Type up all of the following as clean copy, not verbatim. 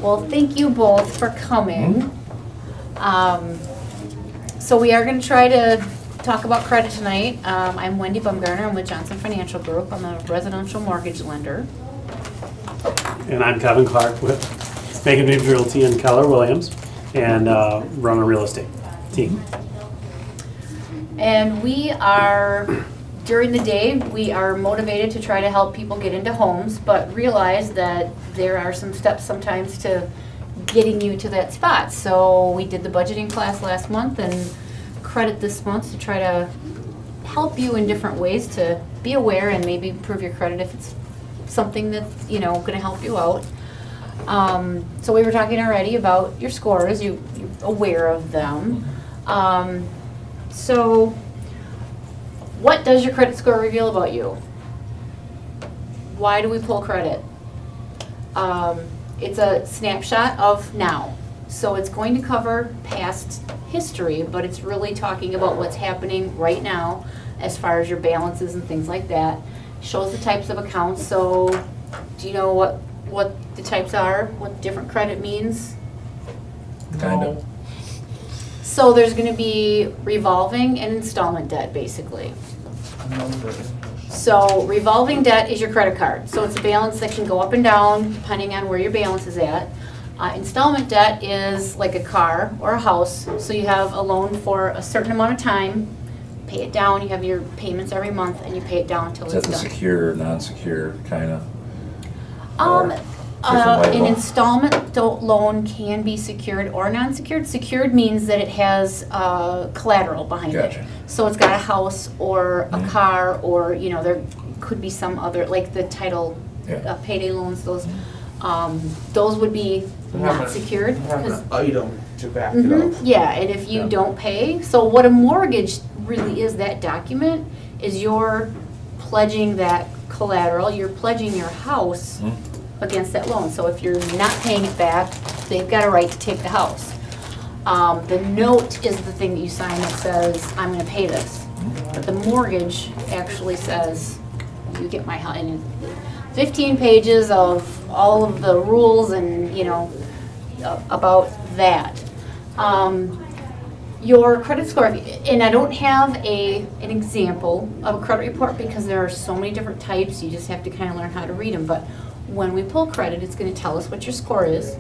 Well, thank you both for coming. So we are going to try to talk about credit tonight. I'm Wendy Bumgarner. I'm with Johnson Financial Group. I'm a residential mortgage lender. And I'm Kevin Clark with Megan Reeves Realty and Keller Williams, and run a real estate team. And we are, during the day, we are motivated to try to help people get into homes, but realize that there are some steps sometimes to getting you to that spot. So we did the budgeting class last month and credit this month to try to help you in different ways to be aware and maybe improve your credit if it's something that's, going to help you out. So we were talking already about your scores, you're aware of them. So what does your credit score reveal about you? Why do we pull credit? It's a snapshot of now. So it's going to cover past history, but it's really talking about what's happening right now as far as your balances and things like that. Shows the types of accounts. So do you know what the types are? What different credit means? Kind of. So there's going to be revolving and installment debt, basically. So revolving debt is your credit card. So it's a balance that can go up and down depending on where your balance is at. Installment debt is like a car or a house. So you have a loan for a certain amount of time, pay it down, you have your payments every month, and you pay it down until Is it's that the done. secure, non-secure kind of? An installment loan can be secured or non-secured. Secured means that it has collateral behind Gotcha. it. So it's got a house or a car, or there could be some other, like the title, payday loans. Those would be not secured. Have an item to back it up. Yeah, and if you don't pay, so what a mortgage really is, that document, is you're pledging that collateral, you're pledging your house against that loan. So if you're not paying it back, they've got a right to take the house. The note is the thing that you sign that says, I'm gonna pay this. But the mortgage actually says, you get my house. And 15 pages of all of the rules and, about that. Your credit score, and I don't have an example of a credit report because there are so many different types, you just have to kind of learn how to read them. But when we pull credit, it's going to tell us what your score is,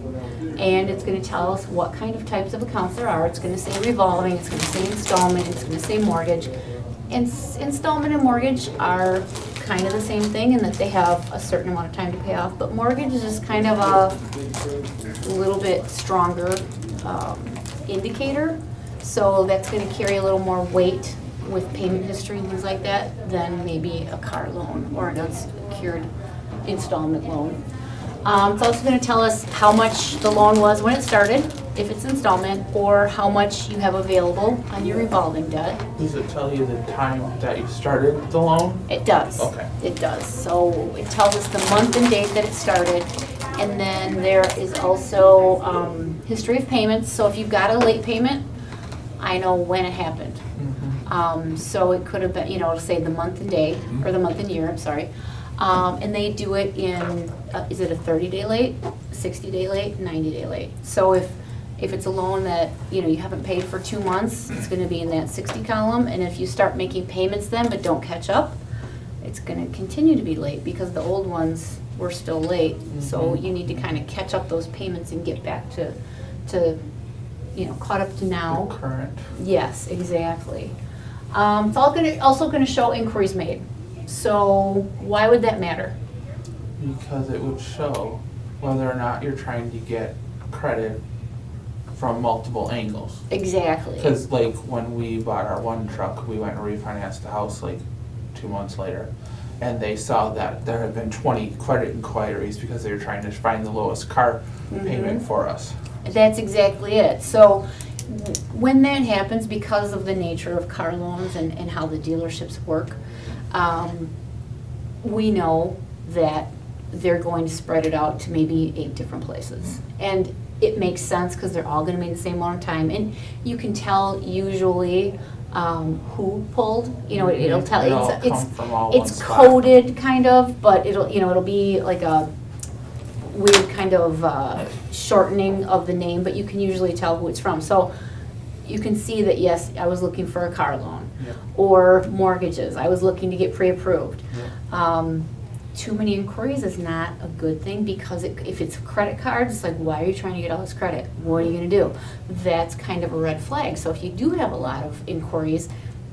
and it's going to tell us what kind of types of accounts there are. It's going to say revolving, it's going to say installment, it's going to say mortgage. And installment and mortgage are kind of the same thing in that they have a certain amount of time to pay off, but mortgage is just kind of a little bit stronger indicator. So that's going to carry a little more weight with payment history and things like that than maybe a car loan or an unsecured installment loan. It's also going to tell us how much the loan was when it started, if it's installment, or how much you have available on your revolving debt. Does it tell you the time that you started the loan? It does. Okay. It does. So it tells us the month and date that it started. And then there is also history of payments. So if you've got a late payment, I know when it happened. So it could have been, it'll say the month and day, or the month and year, I'm sorry. And they do it in, is it a 30-day late, 60-day late, 90-day late? So if it's a loan that, you haven't paid for 2 months, it's gonna be in that 60 column. And if you start making payments then but don't catch up, it's gonna continue to be late because the old ones were still late. So you need to kind of catch up those payments and get back to caught up to now. Current. Yes, exactly. It's also gonna show inquiries made. So why would that matter? Because it would show whether or not you're trying to get credit from multiple angles. Exactly. Because like when we bought our one truck, we went and refinanced the house like 2 months later. And they saw that there had been 20 credit inquiries because they were trying to find the lowest car payment for us. That's exactly it. So when that happens, because of the nature of car loans and how the dealerships work, we know that they're going to spread it out to maybe 8 different places. And it makes sense because they're all going to be in the same amount of time. And you can tell usually who pulled. It'll tell. It's from all it's one spot. coded kind of, but it'll be like a weird kind of shortening of the name, but you can usually tell who it's from. So you can see that, yes, I was looking for a car loan. Yep. Or mortgages, I was looking to get pre-approved. Yep. Too many inquiries is not a good thing, because if it's credit cards, it's like, why are you trying to get all this credit? What are you gonna do? That's kind of a red flag. So if you do have a lot of inquiries,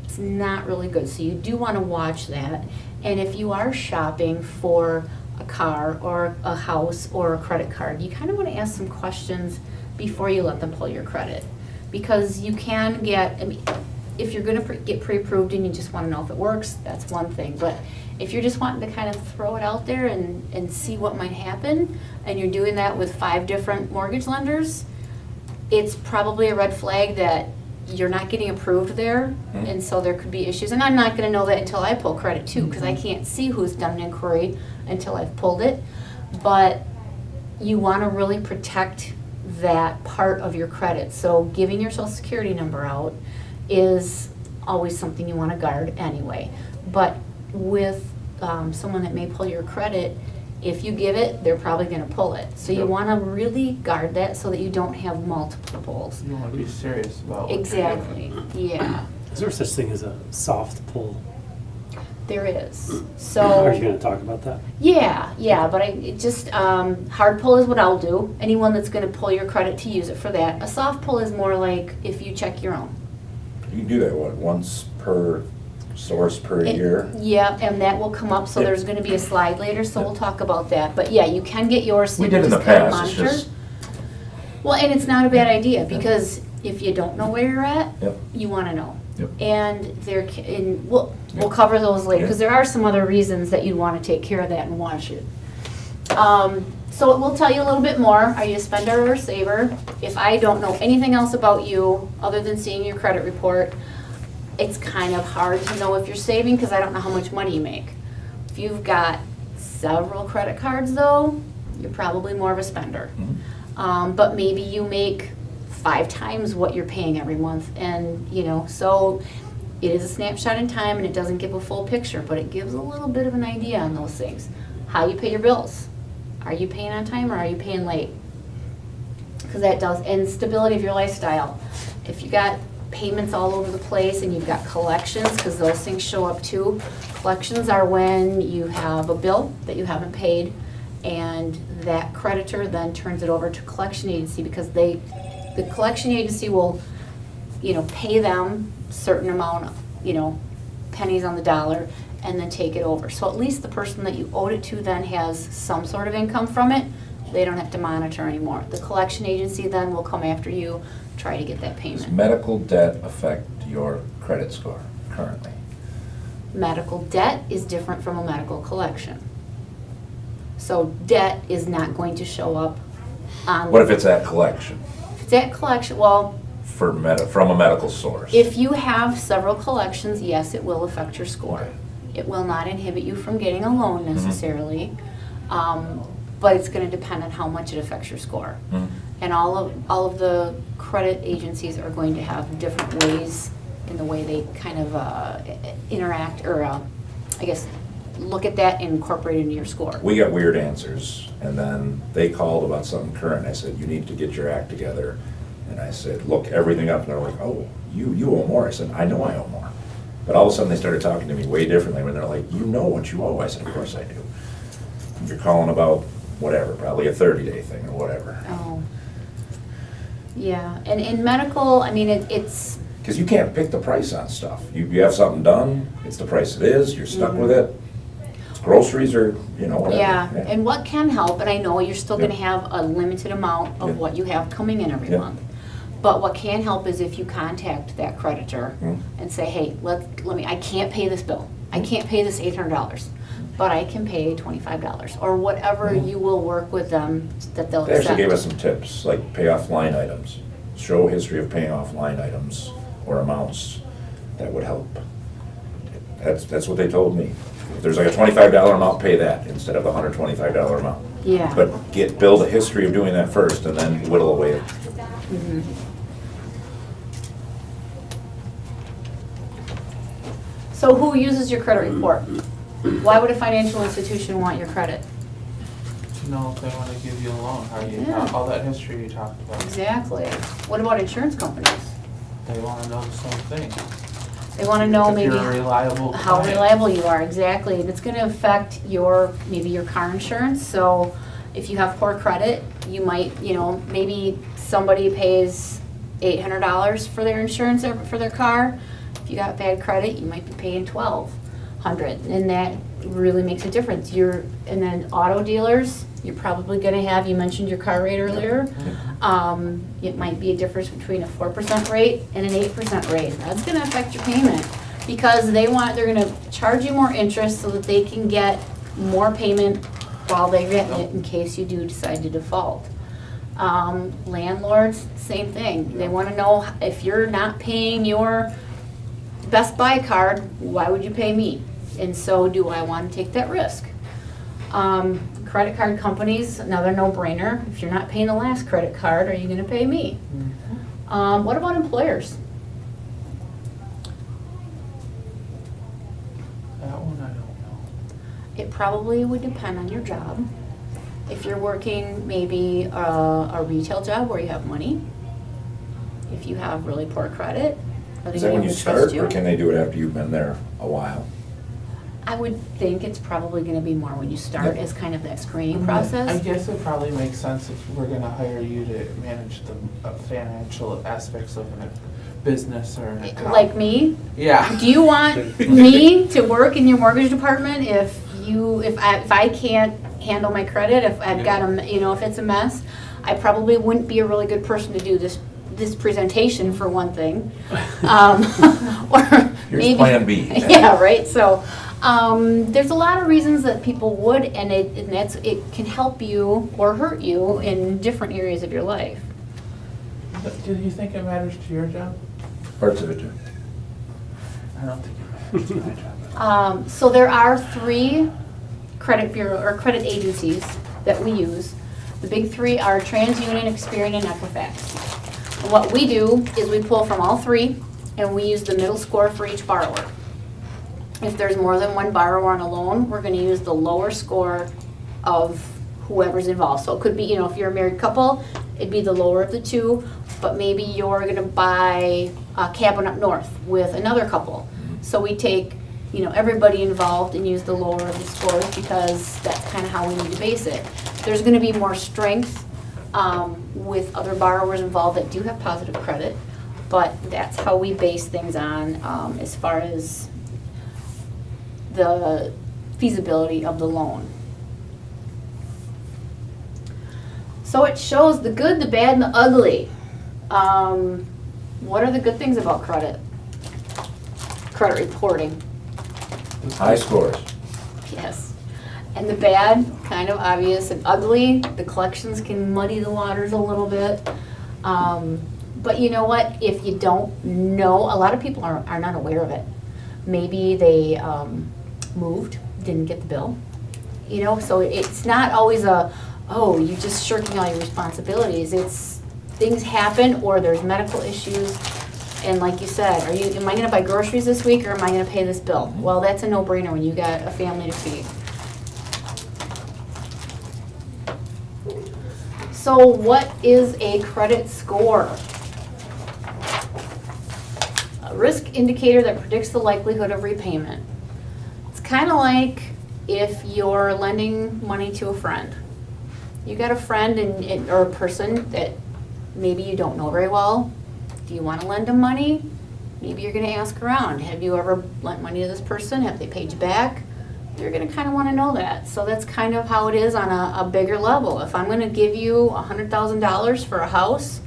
it's not really good. So you do wanna watch that. And if you are shopping for a car or a house or a credit card, you kind of wanna ask some questions before you let them pull your credit. Because you can get, I mean, if you're gonna get pre-approved and you just wanna know if it works, that's one thing. But if you're just wanting to kind of throw it out there and see what might happen, and you're doing that with 5 different mortgage lenders, it's probably a red flag that you're not getting approved there, and so there could be issues. And I'm not gonna know that until I pull credit too, because I can't see who's done an inquiry until I've pulled it. But you wanna really protect that part of your credit. So giving your social security number out is always something you wanna guard anyway. But with someone that may pull your credit, if you give it, they're probably gonna pull it. So you Yep. wanna really guard that so that you don't have multiple pulls. You wanna be serious about what you're Exactly, doing. yeah, Is there such thing as a soft pull? there is. Are So, you gonna talk about that? yeah, but hard pull is what I'll do. Anyone that's gonna pull your credit to use it for that. A soft pull is more like if you check your own. You can do that, what, once per source per year? Yeah, and that will come up, so Yep. there's gonna be a slide later, so we'll talk about that. But yeah, you can get yours, so We you did can in the just kind of past, it's monitor. just, Well, and it's not a bad idea, because if you don't know where you're at, Yep. you wanna know. Yep. And we'll Yep. cover those later, Yep. because there are some other reasons that you'd wanna take care of that and watch it. So it will tell you a little bit more. Are you a spender or a saver? If I don't know anything else about you, other than seeing your credit report, it's kind of hard to know if you're saving, because I don't know how much money you make. If you've got several credit cards though, you're probably more of a spender. But maybe you make 5 times what you're paying every month, and so it is a snapshot in time, and it doesn't give a full picture, but it gives a little bit of an idea on those things. How you pay your bills. Are you paying on time, or are you paying late? Because that does, and stability of your lifestyle. If you got payments all over the place and you've got collections, because those things show up too. Collections are when you have a bill that you haven't paid, and that creditor then turns it over to collection agency, because the collection agency will, pay them certain amount, pennies on the dollar, and then take it over. So at least the person that you owed it to then has some sort of income from it. They don't have to monitor anymore. The collection agency then will come after you, try to get that does payment. medical debt affect your credit score currently? Medical debt is different from a medical collection. So debt is not going to show up on. What if it's at collection If it's at collection, well, from a medical source? if you have several collections, yes, it will affect your score. Okay. It will not inhibit you from getting a loan necessarily, but it's gonna depend on how much it affects your score. Mhm. And all of the credit agencies are going to have different ways in the way they kind of interact, or I guess, look at that and incorporate it into your score. We got weird answers, and then they called about something current, and I said, you need to get your act together. And I said, look everything up, and they're like, oh, you owe more. I said, I know I owe more. But all of a sudden, they started talking to me way differently, when they're like, you know what you owe. I said, of course I do. You're calling about whatever, probably a 30-day thing or whatever. Oh, yeah, and in medical, I mean, it's, Because you can't pick the price on stuff. You have something done, it's the price it is, you're stuck with it. It's groceries or, whatever. yeah, and what can help, and I know you're still gonna Yep. have a limited amount of Yep. what you have coming in every Yep. month. But what can help is if you contact that creditor Mhm. and say, hey, I can't pay this bill. I can't pay this $800, but I can pay $25, or whatever Mhm. you will work with them that they'll They accept. actually gave us some tips, like pay off line items. Show history of paying off line items or amounts. That would help. That's what they told me. If there's like a $25 amount, pay that instead of the $125 amount. Yeah. But build a history of doing that first and then whittle away. Mhm. So who uses your credit report? Why would a financial institution want your credit? to know if they wanna give you a loan, how you, Yeah. all that history you talked about. Exactly. What about insurance companies? They wanna know the same thing. They wanna know If maybe you're a reliable how client. reliable you are, exactly. It's gonna affect your, maybe your car insurance, so if you have poor credit, you might, maybe somebody pays $800 for their insurance for their car. If you got bad credit, you might be paying $1,200, and that really makes a difference. And then auto dealers, you're probably gonna have, you mentioned your car rate earlier. It might be a difference between a 4% rate and an 8% rate. That's gonna affect your payment, because they're gonna charge you more interest so that they can get more payment while they get it in case you do decide to default. Landlords, same thing. They wanna know if you're not paying your Best Buy card, why would you pay me? And so do I wanna take that risk? Credit card companies, another no-brainer. If you're not paying the last credit card, are you gonna pay me? What about employers? That one I don't know. It probably would depend on your job. If you're working maybe a retail job where you have money, if you have really poor credit, are they Is that gonna when you trust start, you? or can they do it after you've been there a while? I would think it's probably gonna be more when you start Yep. as kind of that screening I process. guess it probably makes sense if we're gonna hire you to manage the financial aspects of a business or an account. Like me, Yeah. do you want me to work in your mortgage department if I can't handle my credit, if I've got if it's a mess? I probably wouldn't be a really good person to do this presentation, for one thing. Or Here's maybe, Plan B. Yeah, right, so, there's a lot of reasons that people would, and it can help you or hurt you in different areas of your life. Do you think it matters to your job? Parts of it do. I don't think it matters to my job. So there are 3 credit bureau, or credit agencies that we use. The big 3 are TransUnion, Experian, and Equifax. And what we do is we pull from all 3, and we use the middle score for each borrower. If there's more than one borrower on a loan, we're gonna use the lower score of whoever's involved. So it could be, if you're a married couple, it'd be the lower of the 2, but maybe you're gonna buy a cabin up north with another couple. So we take, everybody involved and use the lower of the scores, because that's kind of how we need to base it. There's gonna be more strength with other borrowers involved that do have positive credit, but that's how we base things on as far as the feasibility of the loan. So it shows the good, the bad, and the ugly. What are the good things about credit? Credit reporting, High scores. yes. And the bad, kind of obvious, and ugly, the collections can muddy the waters a little bit. But you know what, if you don't know, a lot of people are not aware of it. Maybe they moved, didn't get the bill. So it's not always you're just shirking all your responsibilities. It's, things happen, or there's medical issues. And like you said, am I gonna buy groceries this week, or am I gonna pay this bill? Well, that's a no-brainer when you got a family to feed. So what is a credit score? A risk indicator that predicts the likelihood of repayment. It's kind of like if you're lending money to a friend. You got a friend or a person that maybe you don't know very well. Do you want to lend them money? Maybe you're going to ask around. Have you ever lent money to this person? Have they paid you back? You're going to kind of want to know that. So that's kind of how it is on a bigger level. If I'm going to give you $100,000 for a house,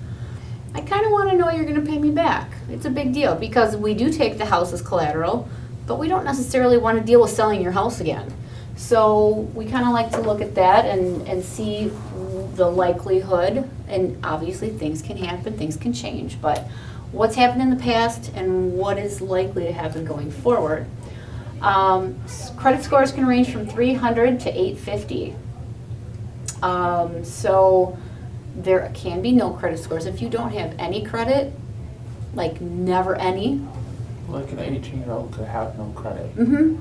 I kind of want to know you're going to pay me back. It's a big deal, because we do take the house as collateral, but we don't necessarily want to deal with selling your house again. So we kind of like to look at that and see the likelihood, and obviously things can happen, things can change, but what's happened in the past and what is likely to happen going forward. Credit scores can range from 300 to 850. So there can be no credit scores. If you don't have any credit, like never any. Like an 18-year-old could have no credit. Mm-hmm.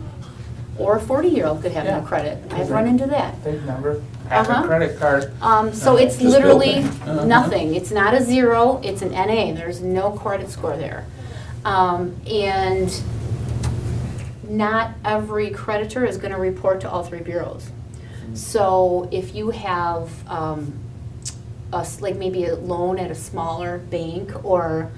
Or a 40-year-old could have no Yeah. credit. I've run into that. They've never have Uh-huh. a credit card. So it's Just bill literally pay. Uh-huh. nothing. It's not a zero, it's an NA. There's no credit score there. And not every creditor is gonna report to all three bureaus. So if you have, like maybe a loan at a smaller bank or,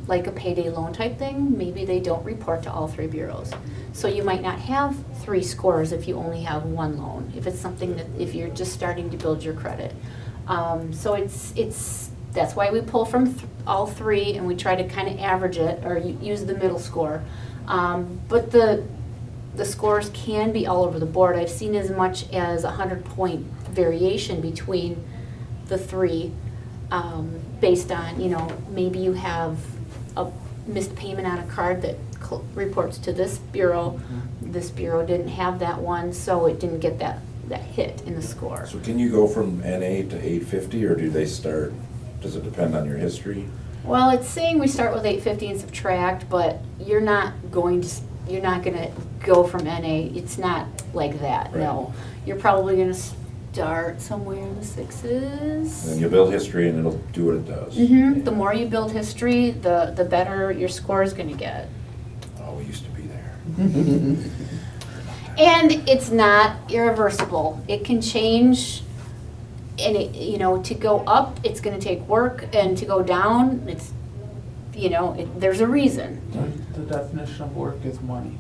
like a payday loan type thing, maybe they don't report to all three bureaus. So you might not have 3 scores if you only have 1 loan, if it's something that, if you're just starting to build your credit. So that's why we pull from all 3 and we try to kind of average it or use the middle score. But the scores can be all over the board. I've seen as much as 100-point variation between the 3, based on, maybe you have a missed payment on a card that reports to this bureau. This bureau didn't have that one, so it didn't get that hit in the score. So can you go from NA to 850, or do they start, does it depend on your history? Well, it's saying we start with 850 and subtract, but you're not gonna go from NA. It's not like that, Right. no. You're probably gonna start somewhere in the 6s. And then you build history and it'll do what it does. The more you build history, the better your score is gonna get. Oh, we used to be there. And it's not irreversible. It can change, and to go up, it's gonna take work, and to go down, it's, there's a reason. The definition of work is money.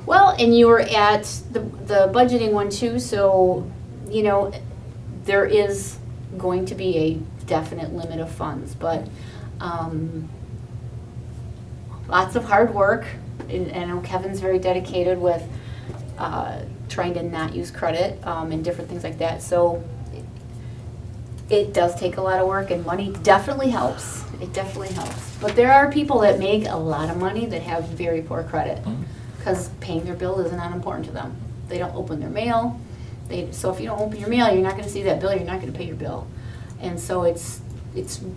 Well, and you were at the budgeting one too, so, there is going to be a definite limit of funds, but, lots of hard work, and I know Kevin's very dedicated with, trying to not use credit, and different things like that, so it does take a lot of work, and money definitely helps. It definitely helps. But there are people that make a lot of money that have very poor credit, because paying their bill is not important to them. They don't open their mail. So if you don't open your mail, you're not gonna see that bill, you're not gonna pay your bill. And so it's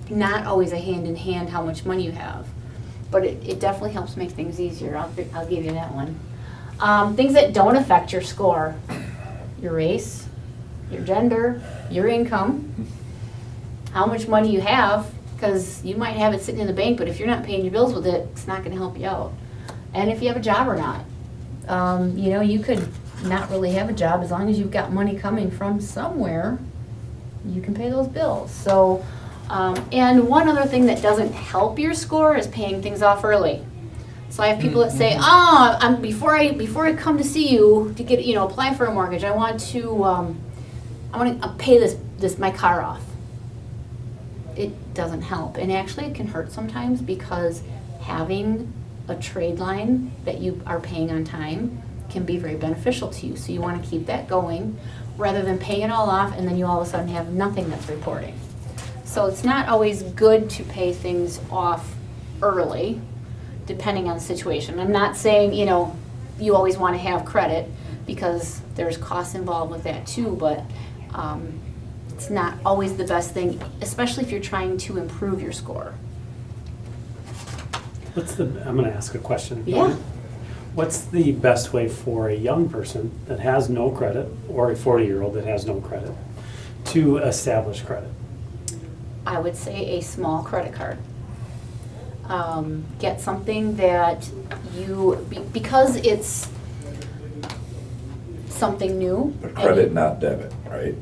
not always a hand in hand how much money you have. But it definitely helps make things easier. I'll give you that one. Things that don't affect your score: your race, your gender, your income, how much money you have, because you might have it sitting in the bank, but if you're not paying your bills with it, it's not gonna help you out. And if you have a job or not. You could not really have a job, as long as you've got money coming from somewhere, you can pay those bills. So, and one other thing that doesn't help your score is paying things off early. So I have people that say, before I come to see you to get, apply for a mortgage, I want to pay this my car off. It doesn't help, and actually it can hurt sometimes, because having a trade line that you are paying on time can be very beneficial to you. So you want to keep that going rather than paying it all off and then you all of a sudden have nothing that's reporting. So it's not always good to pay things off early, depending on the situation. I'm not saying, you always want to have credit, because there's costs involved with that too, but it's not always the best thing, especially if you're trying to improve your score. I'm gonna ask a question. Yeah. What's the best way for a young person that has no credit, or a 40-year-old that has no credit, to establish credit? I would say a small credit card. Get something that because it's something new. But credit, not debit, right?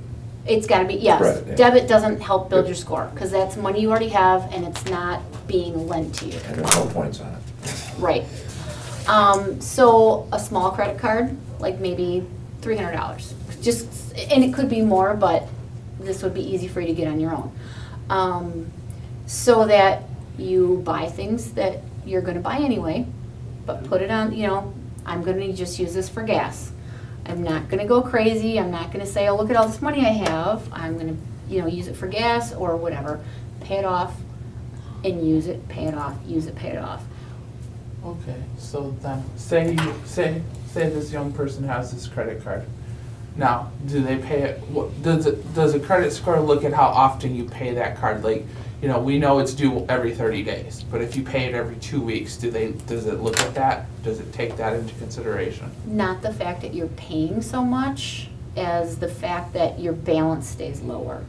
It's gotta be, yes. Credit, yeah. Debit doesn't help build your score, because that's money you already have and it's not being lent to you. And there's no points on it. Right. So a small credit card, like maybe $300. And it could be more, but this would be easy for you to get on your own. So that you buy things that you're gonna buy anyway, but put it on, I'm gonna just use this for gas. I'm not gonna go crazy. I'm not gonna say, oh, look at all this money I have. I'm gonna, use it for gas or whatever. Pay it off and use it, pay it off, use it, pay it off. Okay, so then, say this young person has this credit card. Now, do they pay it, does a credit score look at how often you pay that card? Like, you know, we know it's due every 30 days, but if you pay it every 2 weeks, does it look at that? Does it take that into consideration? Not the fact that you're paying so much as the fact that your balance stays lower.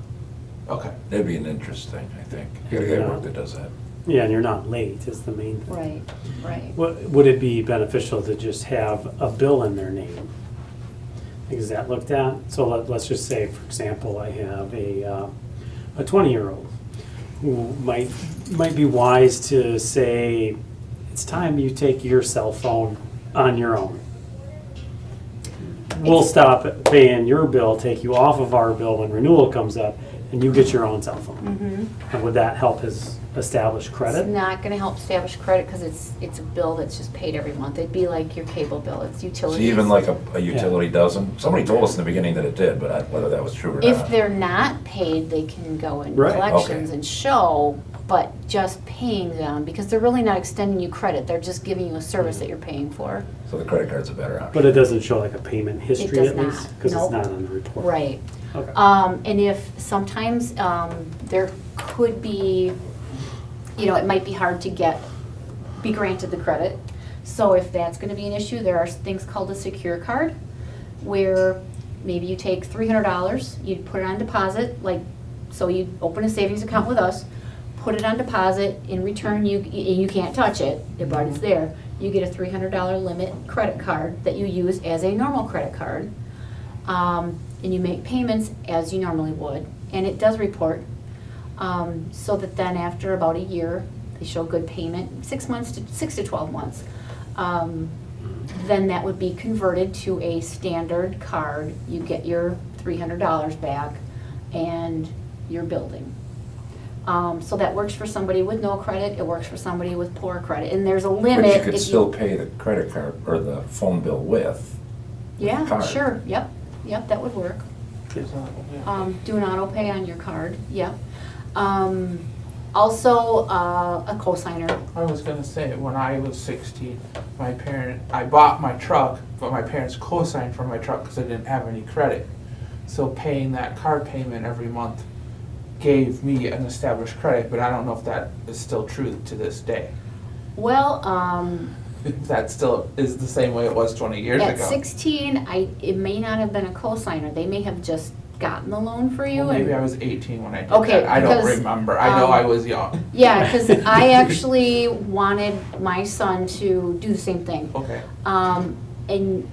Okay. That'd be an interesting, I think. You gotta get work that does that. Yeah, and you're not late is the main thing. Right, right. Would it be beneficial to just have a bill in their name? Is that looked at? So let's just say, for example, I have a 20-year-old who might be wise to say, it's time you take your cell phone on your own. We'll stop paying your bill, take you off of our bill when renewal comes up, and you get your own cell phone. Mm-hmm. And would that help his establish It's credit? not gonna help establish credit because it's a bill that's just paid every month. It'd be like your cable bill, it's So utilities. even like a utility doesn't, somebody told us in the beginning that it did, but whether that was true or not. If they're not paid, they can go in Right, collections okay. and show, but just paying them, because they're really not extending you credit, they're just giving you a service that you're paying for. So the credit card's a better option. But it doesn't show like a payment history does at least? not, Because it's nope. not on the report. Right. Okay. And if sometimes, there could be, you know, it might be hard to be granted the credit. So if that's gonna be an issue, there are things called a secure card, where maybe you take $300, you put it on deposit, so you open a savings account with us, put it on deposit, in return, you can't touch it, but it's there. You get a $300 limit credit card that you use as a normal credit card. And you make payments as you normally would, and it does report. So that then after about a year, they show good payment, 6 to 12 months. Then that would be converted to a standard card. You get your $300 back and your building. So that works for somebody with no credit, it works for somebody with poor credit, and there's a limit. But you could if still pay the credit card or the phone bill with. Yeah, card. sure, yep, that would work. Do an auto pay on your card, yep. Also, a cosigner. I was gonna say, when I was 16, I bought my truck, but my parents co-signed for my truck because I didn't have any credit. So paying that card payment every month gave me an established credit, but I don't know if that is still true to this day. Well, If that still is the same way it was 20 years ago. at 16, it may not have been a cosigner, they may have just gotten the loan for you. Well, maybe and- I was 18 when I did Okay, that. I don't because, remember. I know I was young. Yeah, because I actually wanted my son to do the same thing. Okay. And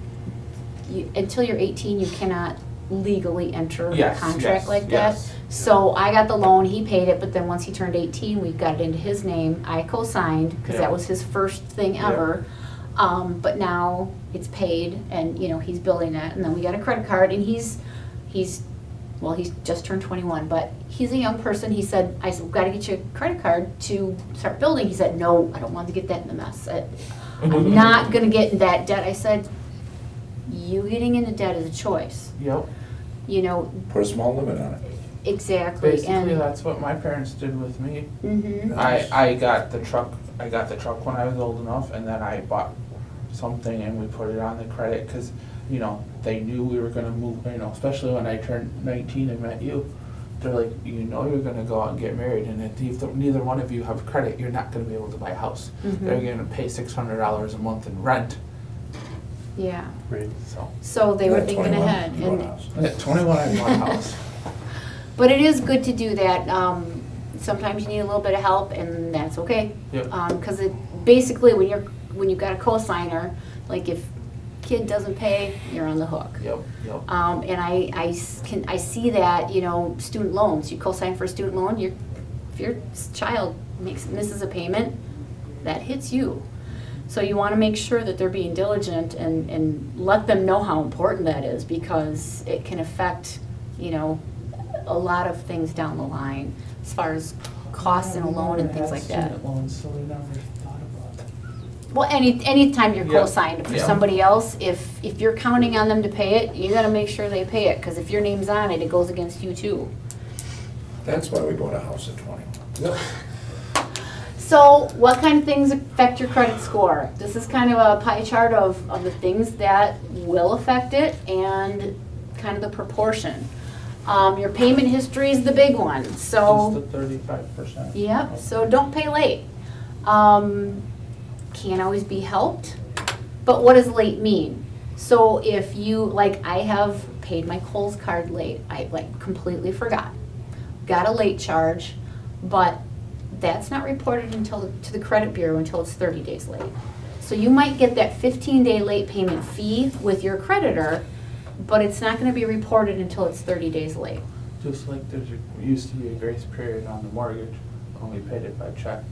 until you're 18, you cannot legally enter Yes, a contract yes, like that. yes. So I got the loan, he paid it, but then once he turned 18, we got it into his name. I co-signed, because Yeah. that was his first thing Yeah. ever. But now it's paid, and, you know, he's building that, and then we got a credit card, and he's just turned 21, but he's a young person. He said, I said, we've got to get you a credit card to start building. He said, no, I don't want to get that in the mess. I'm not gonna get in that debt. I said, you getting into debt is a choice, Yep. you know, Put a small limit on it. exactly, Basically, and. that's what my parents did with me. Mhm. I got the truck when I was old enough, and then I bought something and we put it on the credit, because, you know, they knew we were gonna move, you know, especially when I turned 19 and met you. They're like, you know you're gonna go out and get married, and if neither one of you have credit, you're not gonna be able to buy a house. Mhm. They're gonna pay $600 a month in rent, Yeah, Right. so they were At thinking 21, ahead, you bought a and, house. At 21, I bought a house. but it is good to do that. Sometimes you need a little bit of help, and that's okay. Yep. Because basically, when you've got a cosigner, like if kid doesn't pay, you're on the hook. Yep. And I see that, you know, student loans, you co-sign for a student loan, if your child misses a payment, that hits you. So you want to make sure that they're being diligent and let them know how important that is, because it can affect, you know, a lot of things down the line as far as costs in a loan and things like that. Student loans, so we never thought about that. Well, anytime you're Yeah. co-signed for Yeah. somebody else, if you're counting on them to pay it, you gotta make sure they pay it, because if your name's on it, it goes against you too. That's why we bought a house at 21. So what kind of things affect your credit score? This is kind of a pie chart of the things that will affect it and kind of the proportion. Your payment history is the big one, so. Just the 35%. Yep, so don't pay late. Can't always be helped, but what does late mean? So if you, like, I have paid my Kohl's card late, I like completely forgot. Got a late charge, but that's not reported to the credit bureau until it's 30 days late. So you might get that 15-day late payment fee with your creditor, but it's not gonna be reported until it's 30 days late. Just like used to be a grace period on the mortgage when we paid it by check.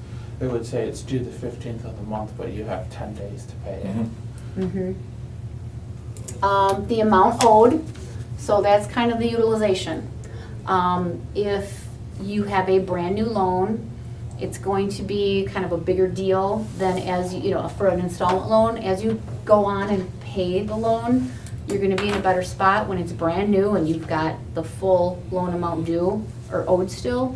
It would say it's due the 15th of the month, but you have 10 days to pay it. Mhm. The amount owed, so that's kind of the utilization. If you have a brand new loan, it's going to be kind of a bigger deal than as, you know, for an installment loan. As you go on and pay the loan, you're gonna be in a better spot when it's brand new and you've got the full loan amount due or owed still.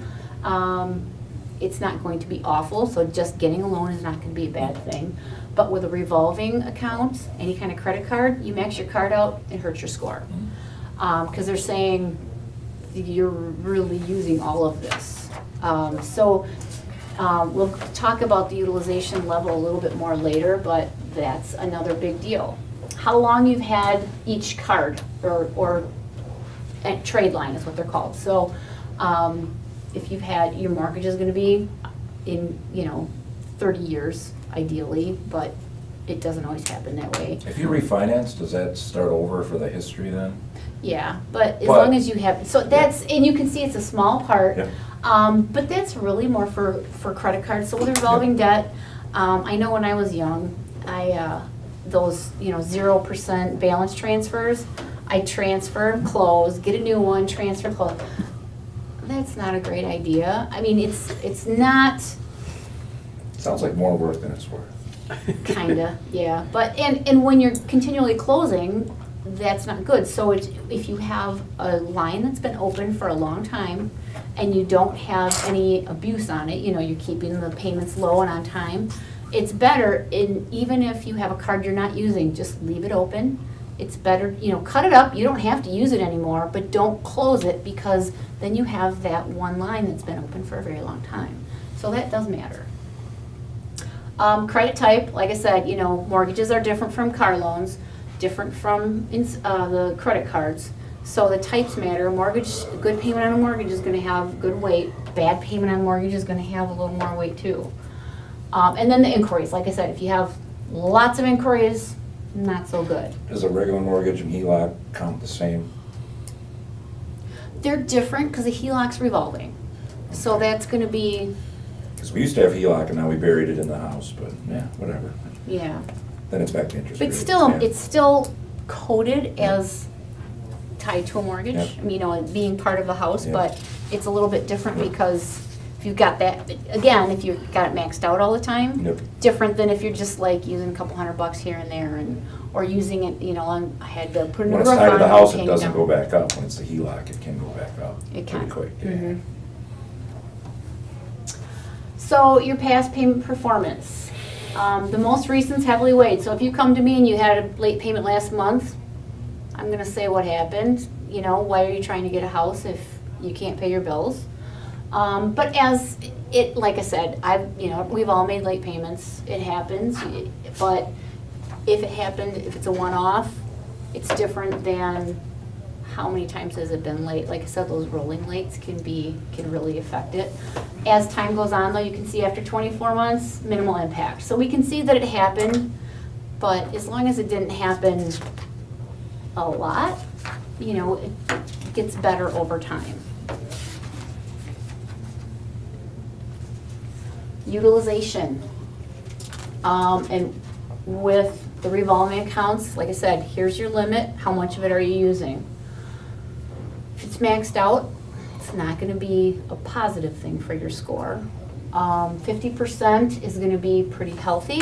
It's not going to be awful, so just getting a loan is not gonna be a bad thing. But with a revolving account, any kind of credit card, you max your card out, it hurts your score. Because they're saying you're really using all of this. We'll talk about the utilization level a little bit more later, but that's another big deal. How long you've had each card, or a trade line is what they're called. So if you've had, your mortgage is gonna be in, 30 years ideally, but it doesn't always happen that way. If you refinance, does that start over for the history then? Yeah, but as But- long as you have, so that's, and you can see it's a small part. Yep. But that's really more for credit cards. So with revolving debt, I know when I was young, those, 0% balance transfers, I transfer, close, get a new one, transfer, close. That's not a great idea. I mean, it's not, Sounds like more work than it's worth. kinda, yeah. But, and when you're continually closing, that's not good. So if you have a line that's been open for a long time and you don't have any abuse on it, you're keeping the payments low and on time, it's better, even if you have a card you're not using, just leave it open. It's better, cut it up, you don't have to use it anymore, but don't close it because then you have that one line that's been open for a very long time. So that does matter. Credit type, like I said, mortgages are different from car loans, different from the credit cards. So the types matter. Good payment on a mortgage is gonna have good weight. Bad payment on a mortgage is gonna have a little more weight too. And then the inquiries, like I said, if you have lots of inquiries, not so good. Does a regular mortgage and HELOC count the same? They're different because the HELOC's revolving. So that's gonna be, Because we used to have HELOC and now we buried it in the house, but yeah, whatever. yeah. Then it's back to interest rate. But still, Yeah. it's still coded as tied to a mortgage, Yep. being part of the house, Yep. but it's a little bit different Yep. because if you've got that, again, if you've got it maxed out all the time, Yep. different than if you're just like using a couple $100 here and there or using it, I had to put a new When roof it's on. tied to the house, it came doesn't down. go back up. When it's the HELOC, it can go back up It pretty can. quick. Yeah. Mhm. So your past payment performance. The most recent's heavily weighed. So if you come to me and you had a late payment last month, I'm gonna say what happened. Why are you trying to get a house if you can't pay your bills? But as it, like I said, we've all made late payments. It happens. But if it happened, if it's a one-off, it's different than how many times has it been late. Like I said, those rolling lates can really affect it. As time goes on though, you can see after 24 months, minimal impact. So we can see that it happened, but as long as it didn't happen a lot, it gets better over time. Utilization. And with the revolving accounts, like I said, here's your limit. How much of it are you using? If it's maxed out, it's not gonna be a positive thing for your score. 50% is gonna be pretty healthy.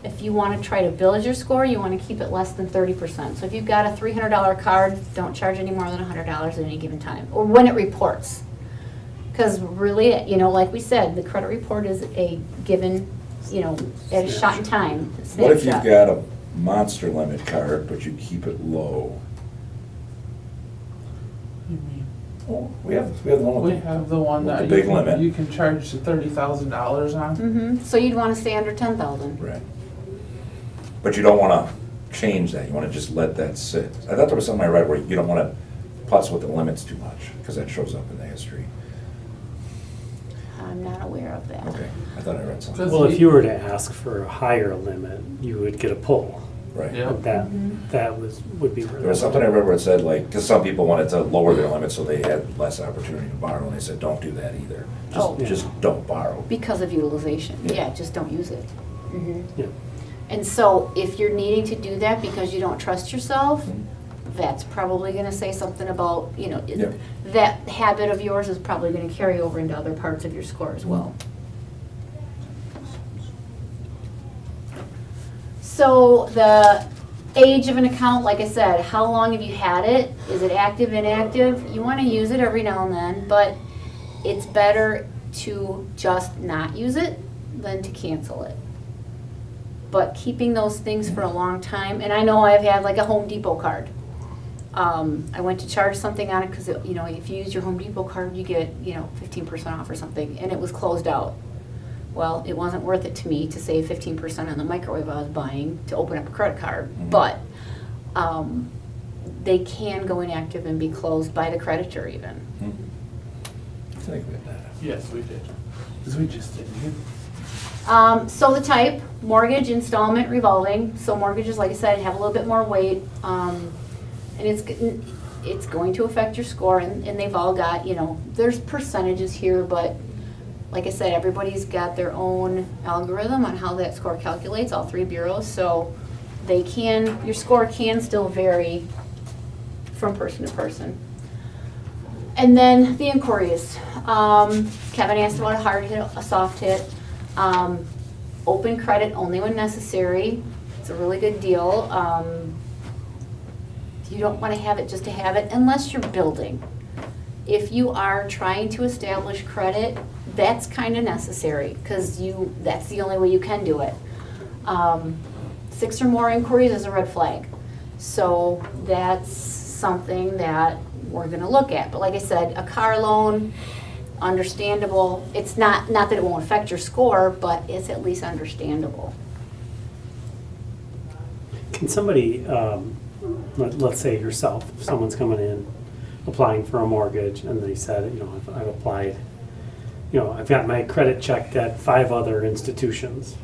If you wanna try to build your score, you wanna keep it less than 30%. So if you've got a $300 card, don't charge any more than $100 at any given time, or when it reports. Because really, like we said, the credit report is a given, at a shot in time. What if you've snapshot. got a monster limit card, but you keep it low? Oh, we have the one We with have the one With that the big you can, limit. you can charge $30,000 on. Mm-hmm, so you'd wanna stay under 10,000. Right. But you don't wanna change that, you wanna just let that sit. I thought there was something I read where you don't wanna putz with the limits too much, because that shows up in the history. I'm not aware of that. Okay, I thought I read something. Because Well, if you were to ask for a higher limit, you would get a pull. Right. Yeah. That would be. There was something I read where it said like, because some people wanted to lower their limit so they had less opportunity to borrow, and they said, don't do that either. Oh. Just don't borrow. Because of utilization, Yeah. yeah, just don't use it. Mhm. Yeah. And so if you're needing to do that because you don't trust yourself, that's probably gonna say something about, Yeah. that habit of yours is probably gonna carry over into other parts of your score as well. So the age of an account, like I said, how long have you had it? Is it active, inactive? You wanna use it every now and then, but it's better to just not use it than to cancel it. But keeping those things for a long time, and I know I've had like a Home Depot card. I went to charge something on it because, if you use your Home Depot card, you get, 15% off or something, and it was closed out. Well, it wasn't worth it to me to save 15% on the microwave I was buying to open up a credit card, but they can go inactive and be closed by the creditor even. I think we had that. Yes, we did. Because we just didn't. So the type, mortgage, installment, revolving. So mortgages, like I said, have a little bit more weight. And it's going to affect your score, and they've all got, there's percentages here, but like I said, everybody's got their own algorithm on how that score calculates, all three bureaus. So your score can still vary from person to person. And then the inquiries. Kevin asked about a hard hit, a soft hit. Open credit only when necessary. It's a really good deal. You don't want to have it just to have it unless you're building. If you are trying to establish credit, that's kind of necessary because that's the only way you can do it. 6 or more inquiries is a red flag. So that's something that we're going to look at. But like I said, a car loan, understandable. It's not that it won't affect your score, but it's at least understandable. Can somebody, let's say yourself, if someone's coming in, applying for a mortgage, and they said, I've applied, I've got my credit checked at 5 other institutions.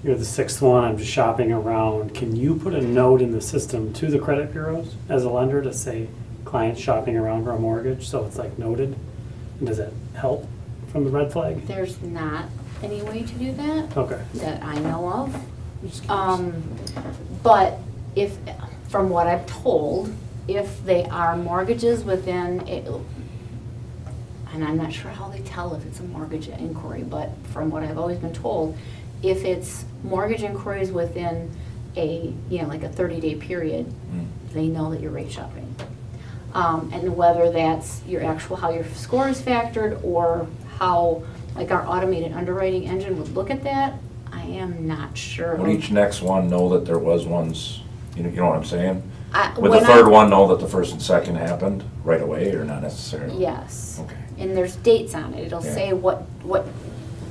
You're the 6th one, I'm just shopping around. Can you put a note in the system to the credit bureaus as a lender to say, client shopping around for a mortgage, so it's like noted? And does that help from the red flag? There's not any way to do that Okay. that I know of. I'm just curious. But from what I've told, if they are mortgages within, and I'm not sure how they tell if it's a mortgage inquiry, but from what I've always been told, if it's mortgage inquiries within like a 30-day period, they know that you're rate shopping. And whether that's how your score is factored or how like our automated underwriting engine would look at that, I am not sure. Would each next one know that there was ones, you know what I'm saying? Would when the third one know that the first and second happened right away, or not necessarily? Yes. Okay. And there's dates on it. It'll Yeah. say what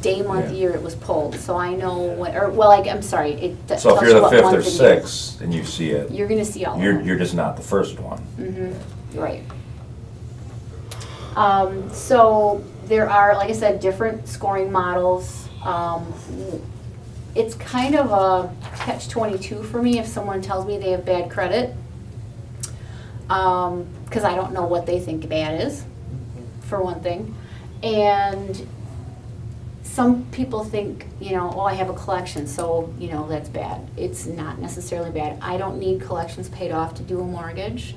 day, month, Yeah. year it was pulled. So I know I'm sorry. It So if tells you're you the what 5th month or and year. 6th and you see it, You're gonna see all of you're them. just not the first one. Right. So there are, like I said, different scoring models. It's kind of a catch-22 for me if someone tells me they have bad credit. Because I don't know what they think bad is, for one thing. And some people think, I have a collection, so, that's bad. It's not necessarily bad. I don't need collections paid off to do a mortgage,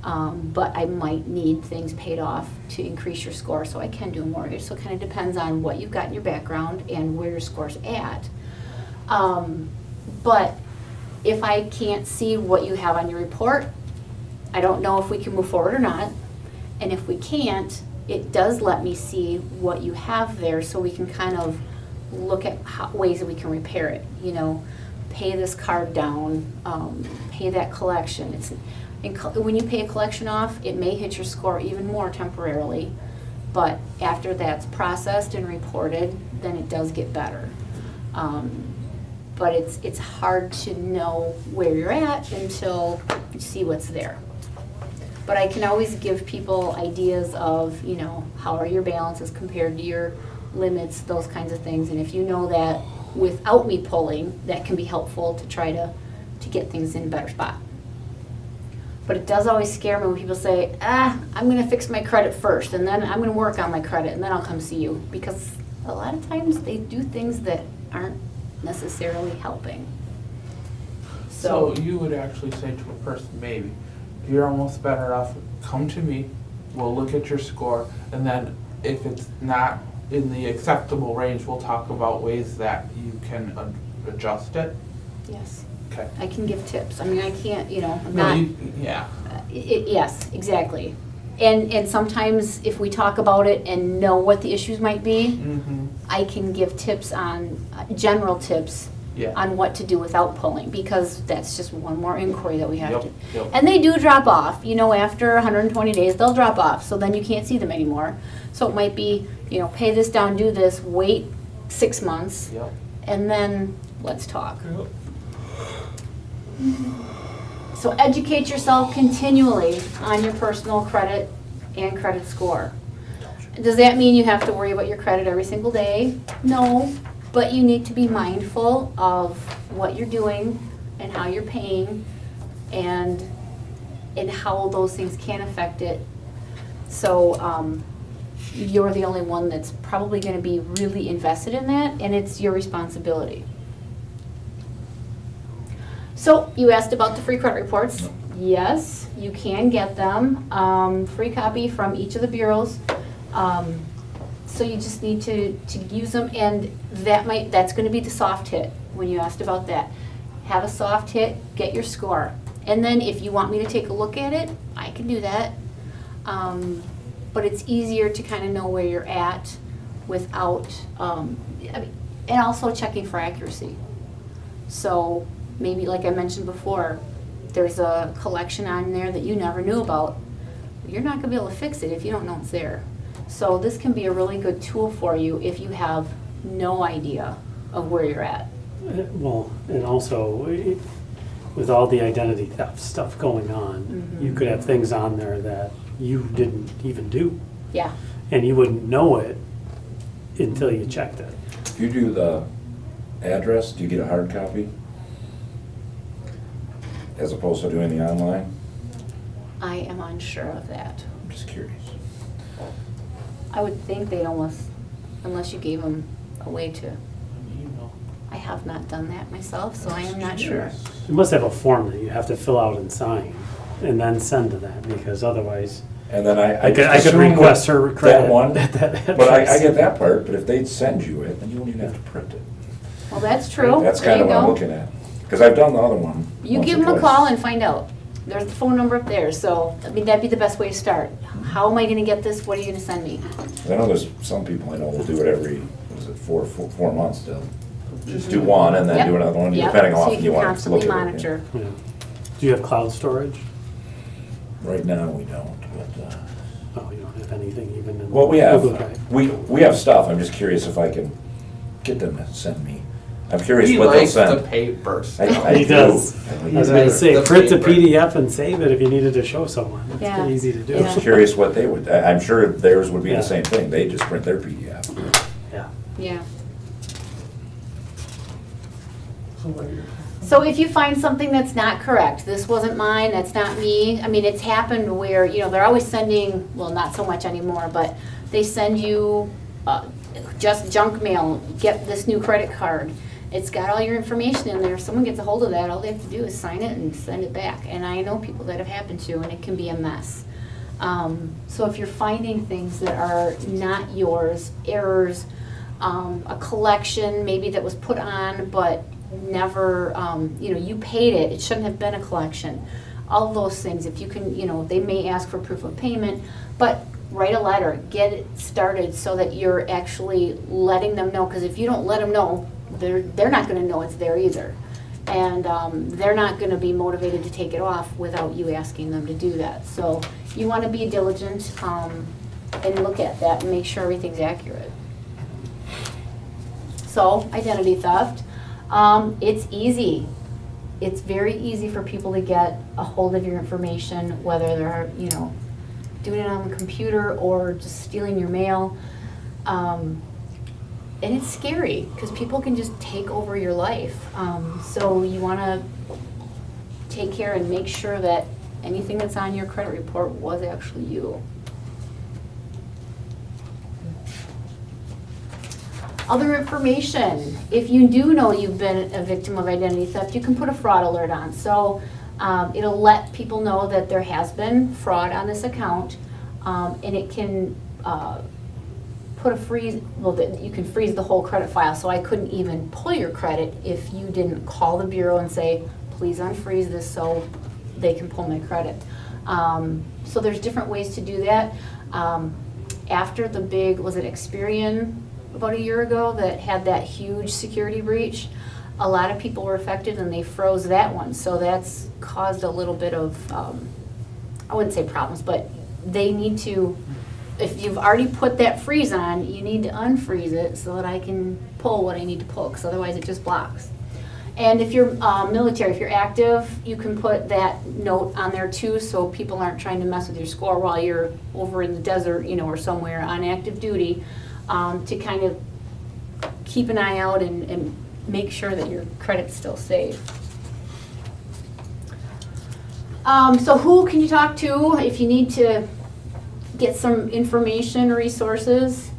but I might need things paid off to increase your score, so I can do a mortgage. So it kind of depends on what you've got in your background and where your score's at. But if I can't see what you have on your report, I don't know if we can move forward or not. And if we can't, it does let me see what you have there so we can kind of look at ways that we can repair it. Pay this card down, pay that collection. When you pay a collection off, it may hit your score even more temporarily, but after that's processed and reported, then it does get better. But it's hard to know where you're at until you see what's there. But I can always give people ideas of, how are your balances compared to your limits, those kinds of things. And if you know that without me pulling, that can be helpful to try to get things in a better spot. But it does always scare me when people say, I'm gonna fix my credit first, and then I'm gonna work on my credit, and then I'll come see you. Because a lot of times they do things that aren't necessarily helping. So you would actually say to a person, maybe, you're almost better off, come to me, we'll look at your score, and then if it's not in the acceptable range, we'll talk about ways that you can adjust it? Yes, Okay. I can give tips. I mean, I can't, I'm No, not. yeah. Yes, exactly. And sometimes if we talk about it and know what the issues might be, Mm-hmm. I can give tips on, general tips Yeah. on what to do without pulling, because that's just one more inquiry that we have Yep, to. yep. And they do drop off, after 120 days, they'll drop off, so then you can't see them anymore. So it might be, pay this down, do this, wait 6 months, Yep. and then let's talk. So educate yourself continually on your personal credit and credit score. Does that mean you have to worry about your credit every single day? No, but you need to be mindful of what you're doing and how you're paying and how those things can affect it. So you're the only one that's probably going to be really invested in that, and it's your responsibility. So you asked about the free credit reports. Yes, you can get them. Free copy from each of the bureaus. So you just need to use them, and that's going to be the soft hit when you asked about that. Have a soft hit, get your score. And then if you want me to take a look at it, I can do that. But it's easier to kind of know where you're at without, and also checking for accuracy. So maybe, like I mentioned before, there's a collection on there that you never knew about. You're not going to be able to fix it if you don't know it's there. So this can be a really good tool for you if you have no idea of where you're at. Well, and also, with all the identity theft stuff going on, you could have things on there that you didn't even do, Yeah. and you wouldn't know it until you checked it. If you do the address, do you get a hard copy? As opposed to doing the online? I am unsure of that. I'm just curious. I would think they'd almost, unless you gave them a way to, I have not done that myself, so I am not sure. You must have a form that you have to fill out and sign, and then send to that, because otherwise, And then I could assume request her with credit that one, at that but I address. get that part, but if they'd send you it, then you wouldn't even have to print it. Well, that's true. That's There kind you of what I'm go. looking at. Because I've done the other one. You once give or them a twice. call and find out. There's the phone number up there, so, that'd be the best way to start. How am I gonna get this? What are you gonna send me? 'Cause I know there's some people I know will do it every, what is it, four months. They'll just do one and then Yep. do another one, Yep. depending on how So often you want to constantly look at it. monitor. Yeah. Do you have cloud storage? Right now, we don't, but, Oh, you don't have anything even in well, we have, Google Drive? we have stuff. I'm just curious if I can get them to send me. I'm curious He what they'll likes the send. paper I stuff. He do. does. I was gonna say, The print a paper. PDF and save it if you needed to show someone. It's Yeah. pretty easy to do. I'm just curious what they would, I'm sure theirs would be Yeah. the same thing. They just print their PDF. Yeah. Yeah. So if you find something that's not correct, this wasn't mine, that's not me, I mean, it's happened where, they're always sending, well, not so much anymore, but they send you just junk mail, get this new credit card. It's got all your information in there. If someone gets a hold of that, all they have to do is sign it and send it back. And I know people that have happened to, and it can be a mess. So if you're finding things that are not yours, errors, a collection maybe that was put on but never, you paid it, it shouldn't have been a collection. All of those things, if you can, they may ask for proof of payment, but write a letter, get it started so that you're actually letting them know, because if you don't let them know, they're not gonna know it's there either. And they're not gonna be motivated to take it off without you asking them to do that. So you wanna be diligent and look at that and make sure everything's accurate. So, identity theft, it's easy. It's very easy for people to get a hold of your information, whether they're, doing it on the computer or just stealing your mail. And it's scary because people can just take over your life. So you want to take care and make sure that anything that's on your credit report was actually you. Other information, if you do know you've been a victim of identity theft, you can put a fraud alert on. So it'll let people know that there has been fraud on this account, and it can put a freeze, you can freeze the whole credit file. So I couldn't even pull your credit if you didn't call the bureau and say, please unfreeze this so they can pull my credit. So there's different ways to do that. After the big, was it Experian about a year ago that had that huge security breach, a lot of people were affected and they froze that one. So that's caused a little bit of, I wouldn't say problems, but they need to, if you've already put that freeze on, you need to unfreeze it so that I can pull what I need to pull, because otherwise it just blocks. And if you're military, if you're active, you can put that note on there too, so people aren't trying to mess with your score while you're over in the desert, or somewhere on active duty, to kind of keep an eye out and make sure that your credit's still safe. So who can you talk to if you need to get some information, resources?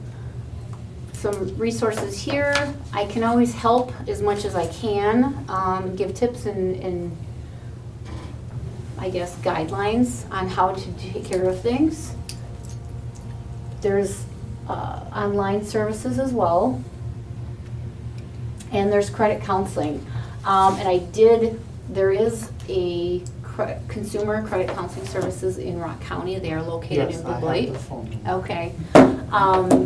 Some resources here. I can always help as much as I can, give tips and I guess guidelines on how to take care of things. There's online services as well, and there's credit counseling. And there is a consumer credit counseling services in Rock County. They are located in Blue Light. Okay.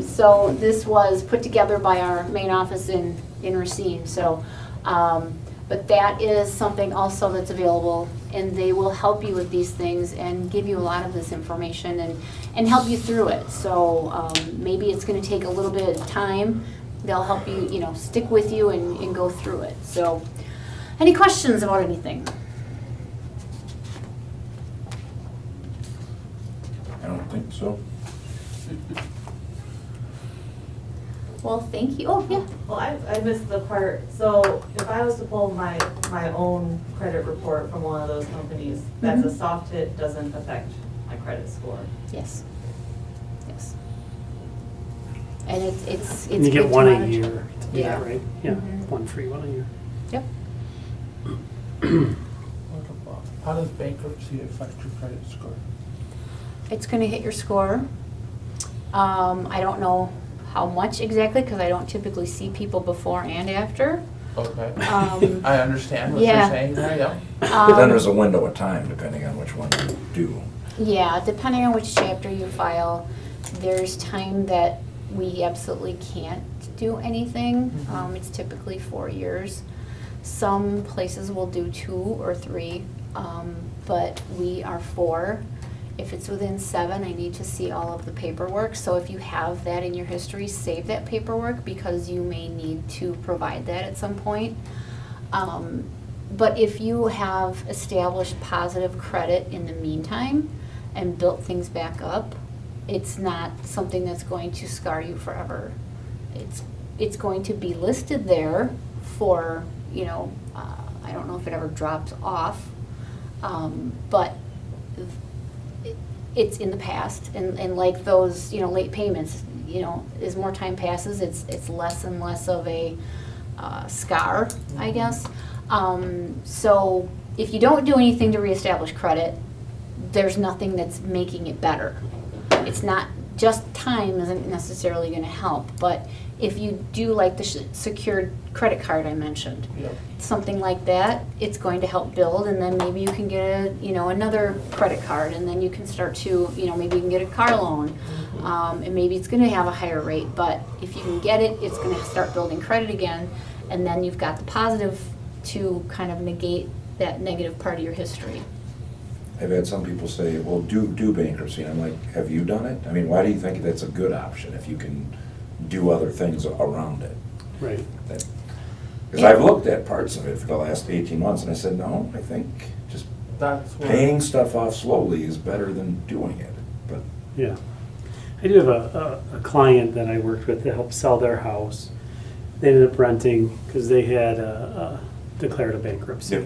So this was put together by our main office in Racine. So, but that is something also that's available, and they will help you with these things and give you a lot of this information and help you through it. So maybe it's going to take a little bit of time. They'll help you, stick with you and go through it. So, any questions about anything? I don't think so. Well, thank you. Oh, yeah. Well, I missed the part, so if I was to pull my own credit report from one of those companies, that's a soft hit, doesn't affect my credit score. Yes. Yes. And it's And you get good to one a monitor. year to do Yeah. that, right? Yeah, Mhm. one free one a year. Yep. How does bankruptcy affect your credit score? It's gonna hit your score. I don't know how much exactly, because I don't typically see people before and after. Okay. Um, I understand what yeah. you're saying there, yeah. But then there's a window of time depending on which one you do. Yeah, depending on which chapter you file, there's time that we absolutely can't do anything. It's typically 4 years. Some places will do 2 or 3, but we are 4. If it's within 7, I need to see all of the paperwork. So if you have that in your history, save that paperwork because you may need to provide that at some point. But if you have established positive credit in the meantime and built things back up, it's not something that's going to scar you forever. It's going to be listed there for, I don't know if it ever drops off, but it's in the past, and like those, late payments, as more time passes, it's less and less of a scar, I guess. So if you don't do anything to reestablish credit, there's nothing that's making it better. It's not, just time isn't necessarily gonna help, but if you do like the secured credit card I mentioned, Yep. something like that, it's going to help build, and then maybe you can get another credit card, and then you can start to, maybe you can get a car loan, and maybe it's gonna have a higher rate, but if you can get it, it's gonna start building credit again, and then you've got the positive to kind of negate that negative part of your history. I've had some people say, well, do bankruptcy, and I'm like, have you done it? I mean, why do you think that's a good option if you can do other things around it? Right. Because I've looked at parts of it for the last 18 months, and I said, no, I think just That's where. paying stuff off slowly is better than doing it, but. Yeah. I do have a client that I worked with to help sell their house. They ended up renting because they had declared a bankruptcy. Yep.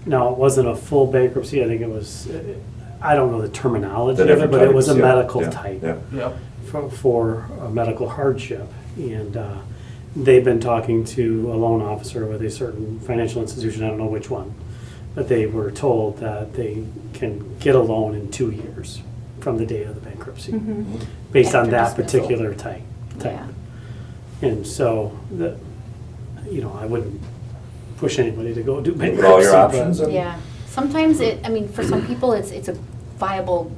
Now, it wasn't a full bankruptcy, I think it was, I don't know the terminology The of it, different but it was a types, yeah, medical yeah, type yeah. Yep. for a medical hardship. And they've been talking to a loan officer with a certain financial institution, I don't know which one, but they were told that they can get a loan in 2 years from the date of the bankruptcy, based on After that dismissal. particular type. Yeah. And so, I wouldn't push anybody to go do Look bankruptcy. at all your but- options and. Yeah, sometimes for some people, it's a viable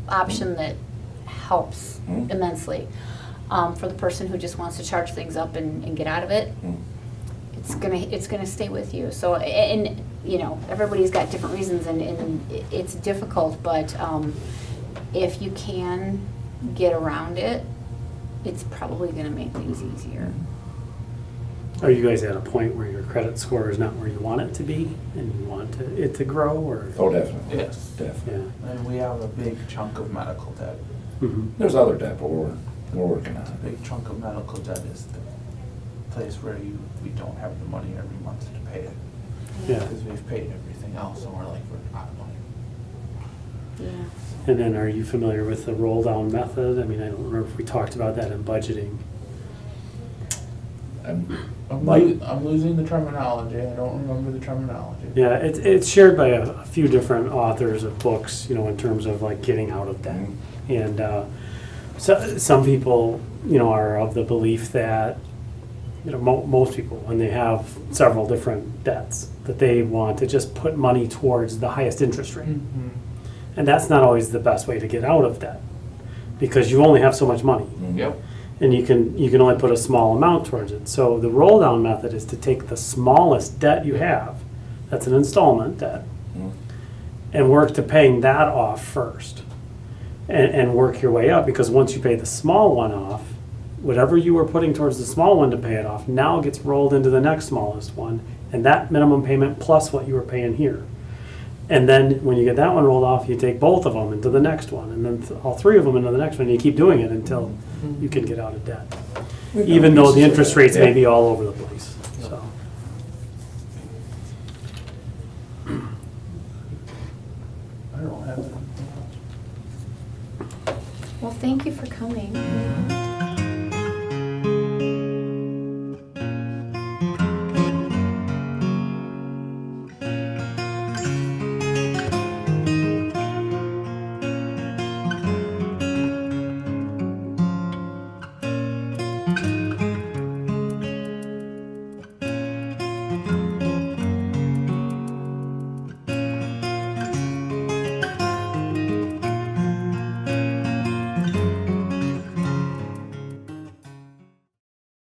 option that helps Mhm. immensely. For the person who just wants to charge things up and get out of it, Mm. it's gonna stay with you. So, and, everybody's got different reasons and it's difficult, but, if you can get around it, it's probably gonna make things easier. Are you guys at a point where your credit score is not where you want it to be and you want it to grow, or? Oh, definitely. Yes. Definitely. Yeah. And we have a big chunk of medical debt. Mhm. There's other debt, but we're working on A it. big chunk of medical debt is the place where we don't have the money every month to pay it. Yeah. Because we've paid everything else and we're out of money. Yeah. And then are you familiar with the roll down method? I mean, I don't remember if we talked about that in budgeting. And I'm losing the terminology. I don't remember the terminology. Yeah, it's shared by a few different authors of books, in terms of like getting out of debt. And so some people, are of the belief that, most people, when they have several different debts, that they want to just put money towards the highest interest rate. Mhm. And that's not always the best way to get out of debt, because you only have so much money. Yep. And you can only put a small amount towards it. So the roll down method is to take the smallest debt you have, that's an installment debt, and work to paying that off first. And work your way up, because once you pay the small one off, whatever you were putting towards the small one to pay it off now gets rolled into the next smallest one, and that minimum payment plus what you were paying here. And then when you get that one rolled off, you take both of them into the next one, and then all three of them into the next one, and you keep doing it until you can get out of debt. We've done Even though the pieces of interest that, rates may yeah. be all over the place, so. I don't have it. Well, thank you for coming.